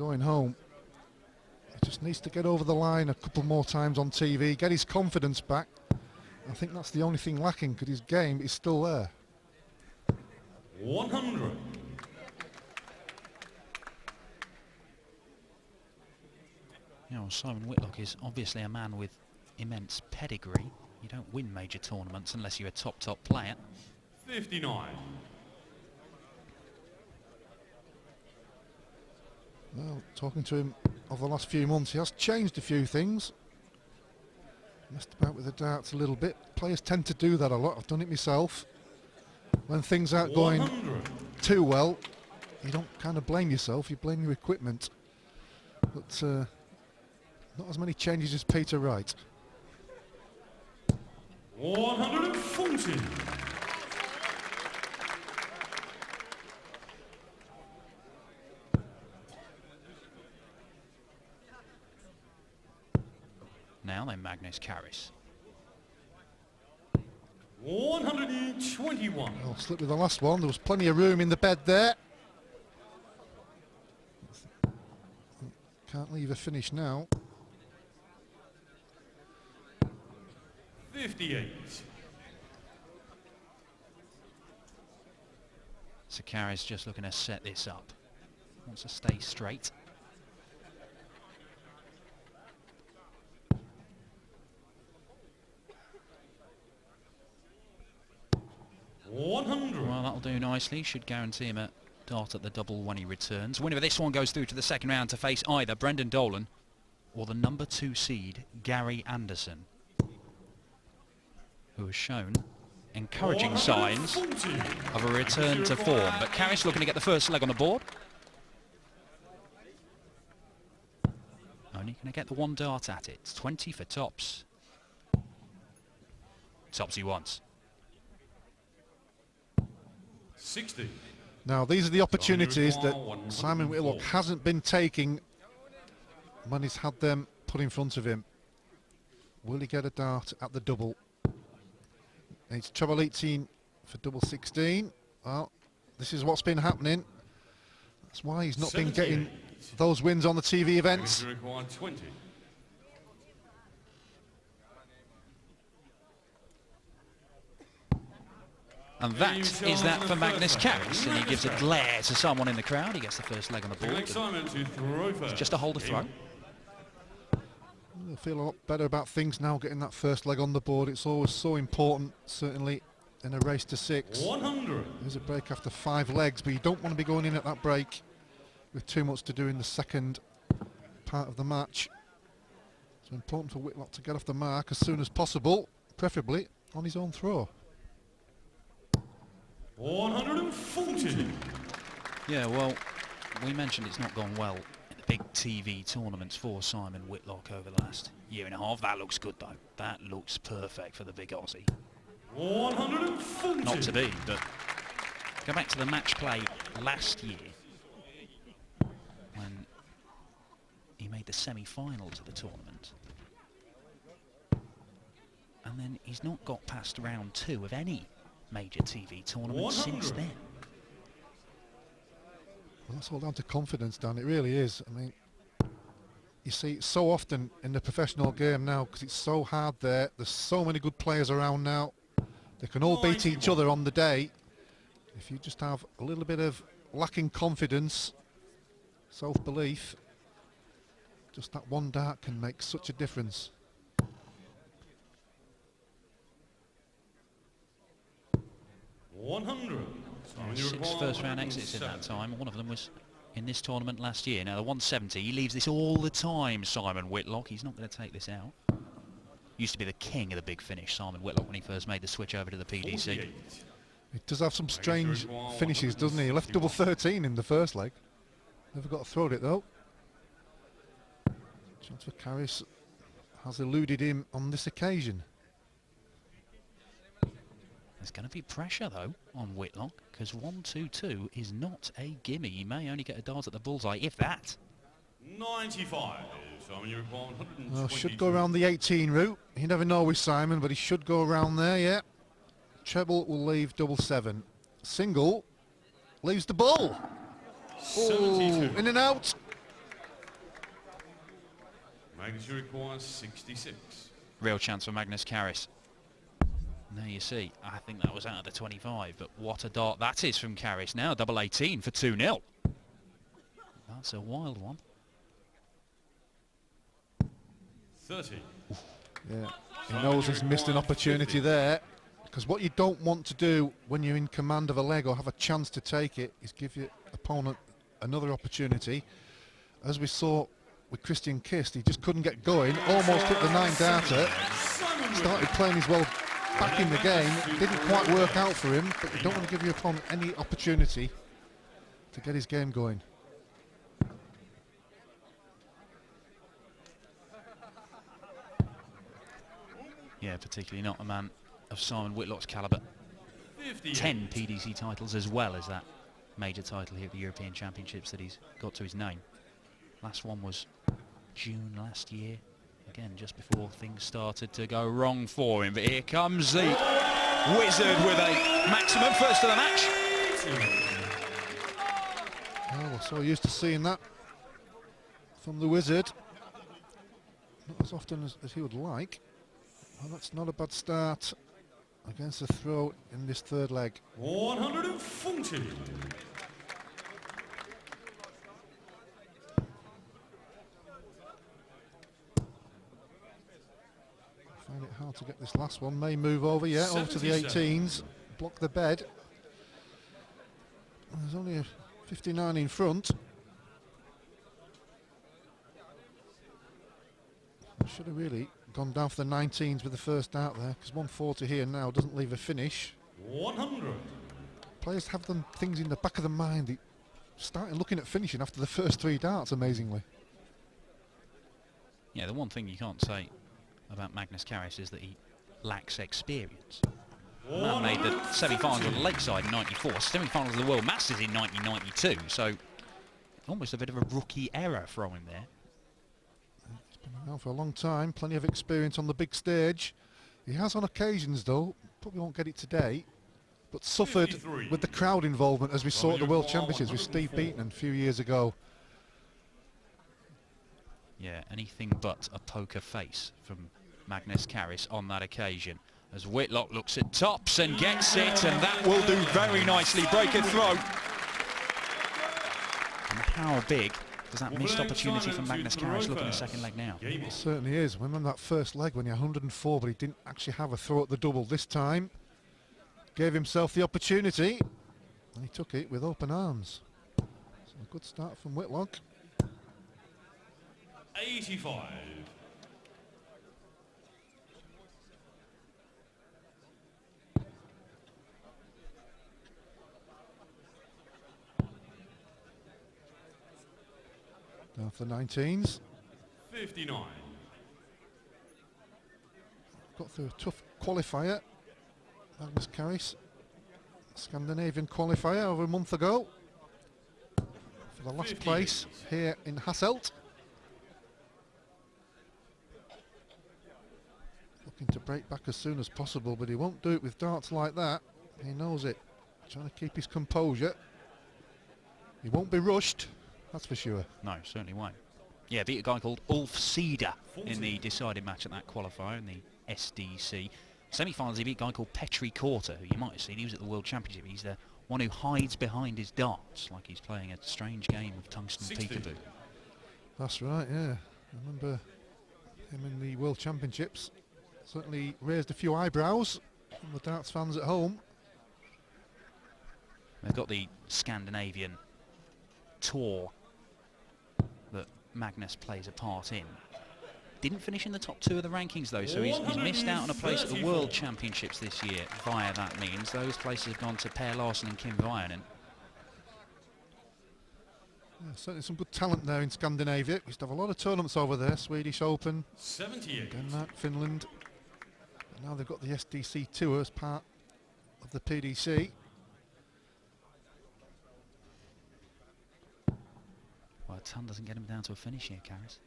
going home. He just needs to get over the line a couple more times on TV, get his confidence back. I think that's the only thing lacking, because his game is still there. 100. You know, Simon Whitlock is obviously a man with immense pedigree. You don't win major tournaments unless you're a top player. 59. Well, talking to him over the last few months, he has changed a few things. Messed about with the darts a little bit. Players tend to do that a lot. I've done it myself. When things aren't going too well, you don't kind of blame yourself, you blame your equipment. But not as many changes as Peter Wright. 140. Now then, Magnus Caris. 121. Well, slipped with the last one. There was plenty of room in the bed there. Can't leave a finish now. 58. So Caris just looking to set this up. Wants to stay straight. 100. Well, that'll do nicely. Should guarantee him a dart at the double when he returns. Winner of this one goes through to the second round to face either Brendan Dolan or the number 2 seed, Gary Anderson, who has shown encouraging signs of a return to form. But Caris looking to get the first leg on the board. Only going to get the one dart at it. It's 20 for tops. Tops he wants. 60. Now these are the opportunities that Simon Whitlock hasn't been taking when he's had them put in front of him. Will he get a dart at the double? It's treble 18 for double 16. Well, this is what's been happening. That's why he's not been getting those wins on the TV events. 20. And that is that for Magnus Caris, and he gives a glare to someone in the crowd. He gets the first leg on the board. It's just a holder throw. I feel a lot better about things now, getting that first leg on the board. It's always so important, certainly in a race to 6. 100. There's a break after 5 legs, but you don't want to be going in at that break with too much to do in the second part of the match. So important for Whitlock to get off the mark as soon as possible, preferably on his own throw. 140. Yeah, well, we mentioned it's not gone well in the big TV tournaments for Simon Whitlock over the last year and a half. That looks good, though. That looks perfect for the big Aussie. 140. Not to be, but go back to the match play last year when he made the semi-finals of the tournament. And then he's not got past round 2 of any major TV tournament since then. Well, that's all down to confidence, Dan. It really is. I mean, you see it so often in the professional game now because it's so hard there. There's so many good players around now. They can all beat each other on the day. If you just have a little bit of lacking confidence, self-belief, just that one dart can make such a difference. 100. 6 first round exits in that time. One of them was in this tournament last year. Now the 170, he leaves this all the time, Simon Whitlock. He's not going to take this out. Used to be the king of the big finish, Simon Whitlock, when he first made the switch over to the PDC. 48. He does have some strange finishes, doesn't he? He left double 13 in the first leg. Never got to throw it though. Chance for Caris has eluded him on this occasion. There's going to be pressure, though, on Whitlock, because 1-2-2 is not a gimme. He may only get a dart at the bullseye, if that. 95. Well, should go around the 18 route. You never know with Simon, but he should go around there, yeah. Treble will leave double 7. Single leaves the ball. Oh, in and out. Magnus requires 66. Real chance for Magnus Caris. Now you see, I think that was out of the 25, but what a dart that is from Caris now. Double 18 for 2-0. That's a wild one. 30. Yeah, he knows he's missed an opportunity there, because what you don't want to do when you're in command of a leg or have a chance to take it is give your opponent another opportunity. As we saw with Christian Kist, he just couldn't get going, almost hit the 9-darter, started playing his well back in the game, didn't quite work out for him, but you don't want to give your opponent any opportunity to get his game going. Yeah, particularly not a man of Simon Whitlock's calibre. 10 PDC titles as well as that major title here at the European Championships that he's got to his name. Last one was June last year. Again, just before things started to go wrong for him. But here comes the Wizard with a maximum first of the match. Oh, we're so used to seeing that from the Wizard. Not as often as he would like. Well, that's not a bad start against the throw in this third leg. 140. Find it hard to get this last one. May move over, yeah, over to the 18s. Block the bed. There's only a 59 in front. Should have really gone down for the 19s with the first out there, because 140 here now doesn't leave a finish. 100. Players have them things in the back of the mind. They started looking at finishing after the first 3 darts, amazingly. Yeah, the one thing you can't say about Magnus Caris is that he lacks experience. The man made the semi-finals on the Lakeside in '94, semi-finals of the World Masters in 1992, so almost a bit of a rookie error from him there. He's been around for a long time, plenty of experience on the big stage. He has on occasions though, probably won't get it today, but suffered 53. with the crowd involvement as we saw at the World Championships with Steve 104. Beaton a few years ago. Yeah, anything but a poker face from Magnus Caris on that occasion. As Whitlock looks at tops and gets it, and that will do very nicely. Break and throw. And how big does that missed opportunity from Magnus Caris look in the second leg now? It certainly is. Remember that first leg when he had 104, but he didn't actually have a throw at the double this time. Gave himself the opportunity, and he took it with open arms. So a good start from Whitlock. 85. Down for the 19s. 59. Got through a tough qualifier. Magnus Caris, Scandinavian qualifier over a month ago. For the last 50. place here in Hasselt. Looking to break back as soon as possible, but he won't do it with darts like that. He knows it. Trying to keep his composure. He won't be rushed, that's for sure. No, certainly won't. Yeah, beat a guy called Ulf Cedar in the decided match at that qualifier in the SDC. Semi-finals he beat a guy called Petri Korte, who you might have seen. He was at the World Championship. He's the one who hides behind his darts, like he's playing a strange game of tungsten 60. peekaboo. That's right, yeah. I remember him in the World Championships. Certainly raised a few eyebrows from the darts fans at home. They've got the Scandinavian tour that Magnus plays a part in. Didn't finish in the top 2 of the rankings though, so he's missed out on a place at the World Championships this year via that means. Those places have gone to Per Larsson and Kim Vianen. Yeah, certainly some good talent there in Scandinavia. We used to have a lot of tournaments over there. Swedish Open, 78. Denmark, Finland. But now they've got the SDC Tour as part of the PDC. Well, a ton doesn't get him down to a finish here, Caris.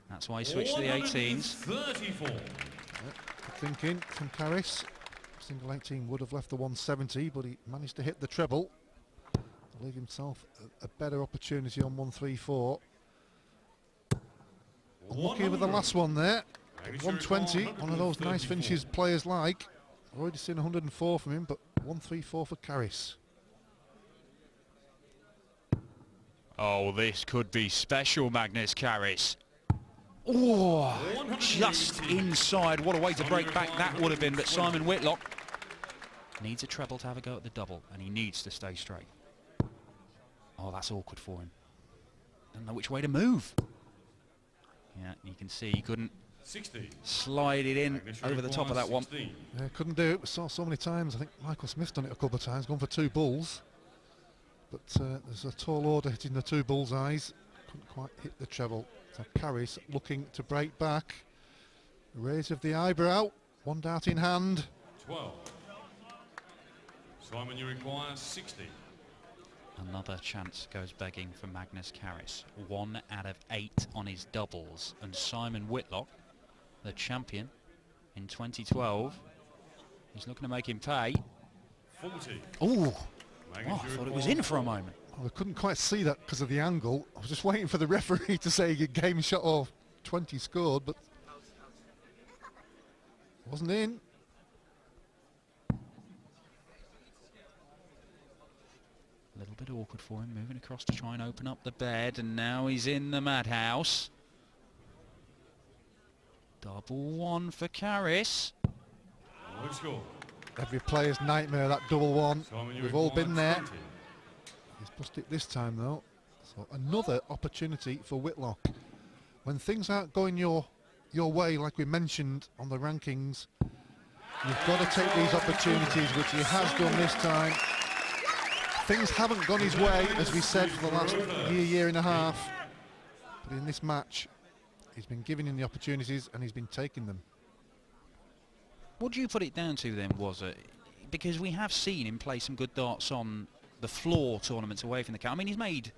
That's why he switched to the 18s. 34. Good thinking from Caris. Single 18 would have left the 170, but he managed to hit the treble. Leave himself a better opportunity on 134. Unlucky with the last one there. Magnus 120, Caris, one of those nice 134. finishes players like. Already seen 104 from him, but 134 for Caris. Oh, this could be special, Magnus Caris. Oh, just inside. What a way to break back that would have been, but Simon Whitlock needs a treble to have a go at the double, and he needs to stay straight. Oh, that's awkward for him. Doesn't know which way to move. Yeah, you can see he couldn't 60. slide it in over the top of that one. 16. Yeah, couldn't do it. We saw so many times. I think Michael Smith's done it a couple of times, gone for 2 bulls. But there's a tall order hitting the 2 bullseyes. Couldn't quite hit the treble. So Caris looking to break back. Raise of the eyebrow. 1 dart in hand. 12. Simon, you require 60. Another chance goes begging for Magnus Caris. 1 out of 8 on his doubles. And Simon Whitlock, the champion in 2012, he's looking to make him pay. 40. Oh, Magnus, I you thought it was require in for a moment. Well, I couldn't quite see that because of the angle. I was just waiting for the referee to say game shot or 20 scored, but wasn't in. A little bit awkward for him, moving across to try and open up the bed, and now he's in the madhouse. Double 1 for Caris. Good score. Every player's nightmare, that double 1. Simon, you We've all require been there. 20. He's pushed it this time though. So another opportunity for Whitlock. When things aren't going your way, like we mentioned on the rankings, you've got to take these opportunities, which he has done this time. Things haven't gone his way, as we said, for the last year and a half. But in this match, he's been giving him the opportunities and he's been taking them. What do you put it down to then, was it? Because we have seen him play some good darts on the floor tournaments away from the camp. I mean, he's made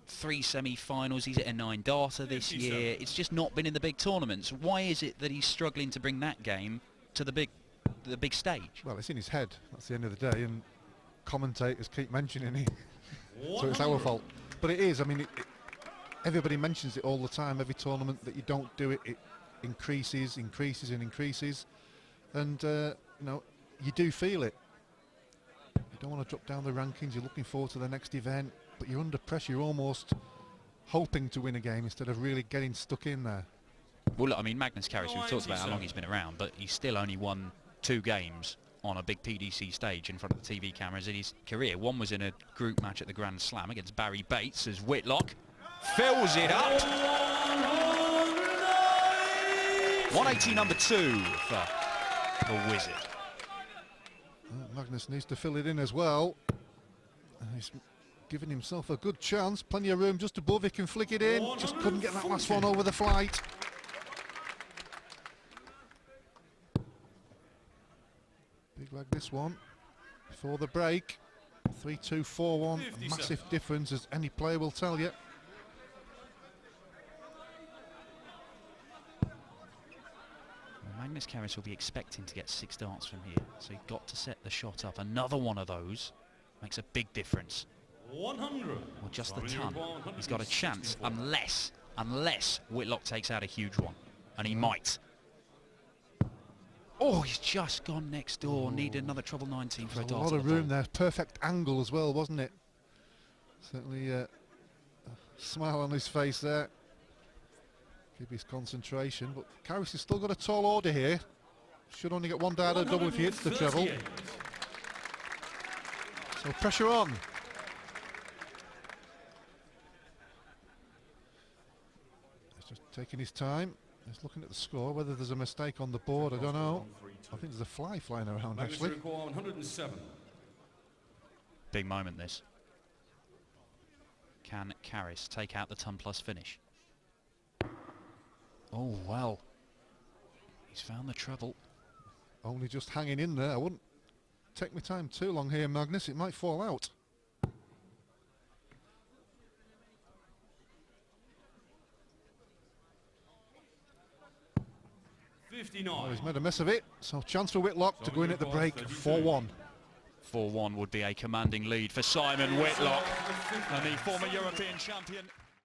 3 semi-finals, he's at a 9-darter this 57. year. It's just not been in the big tournaments. Why is it that he's struggling to bring that game to the big stage? Well, it's in his head, that's the end of the day, and commentators keep mentioning it. So it's our fault. But it is, I mean, everybody mentions it all the time. Every tournament that you don't do it, it increases. And, you know, you do feel it. You don't want to drop down the rankings, you're looking forward to the next event, but you're under pressure, you're almost hoping to win a game instead of really getting stuck in there. Well, look, I mean, Magnus Caris, we've talked about how long he's been around, but he's still only won 2 games on a big PDC stage in front of the TV cameras in his career. One was in a group match at the Grand Slam against Barry Bates as Whitlock fills it up. 180 number 2 for the Wizard. Magnus needs to fill it in as well. He's giving himself a good chance, plenty of room just above, he can flick it in, just couldn't get that last one over the flight. Big leg this one, before the break, 3-2, 4-1, a massive difference as any player will tell you. Magnus Caris will be expecting to get 6 darts from here, so he's got to set the shot up. Another one of those makes a big difference. 100. Or just the ton. He's got a chance unless Whitlock takes out a huge one, and he might. Oh, he's just gone next door. Need another treble 19 for a dart. A lot of room there, perfect angle as well, wasn't it? Certainly a smile on his face there. Keep his concentration, but Caris has still got a tall order here. Should only get 1 dart or double if he hits the treble. So pressure on. He's just taking his time. He's looking at the score. Whether there's a mistake on the board, I don't know. I think there's a fly flying around Magnus actually. require 107. Big moment this. Can Caris take out the ton plus finish? Oh, well. He's found the treble. Only just hanging in there. I wouldn't take my time too long here, Magnus. It might fall out. 59. Oh, he's made a mess of it. So chance for Whitlock to go in at the break. 4-1. 4-1 would be a commanding lead for Simon Whitlock, and the former European champion.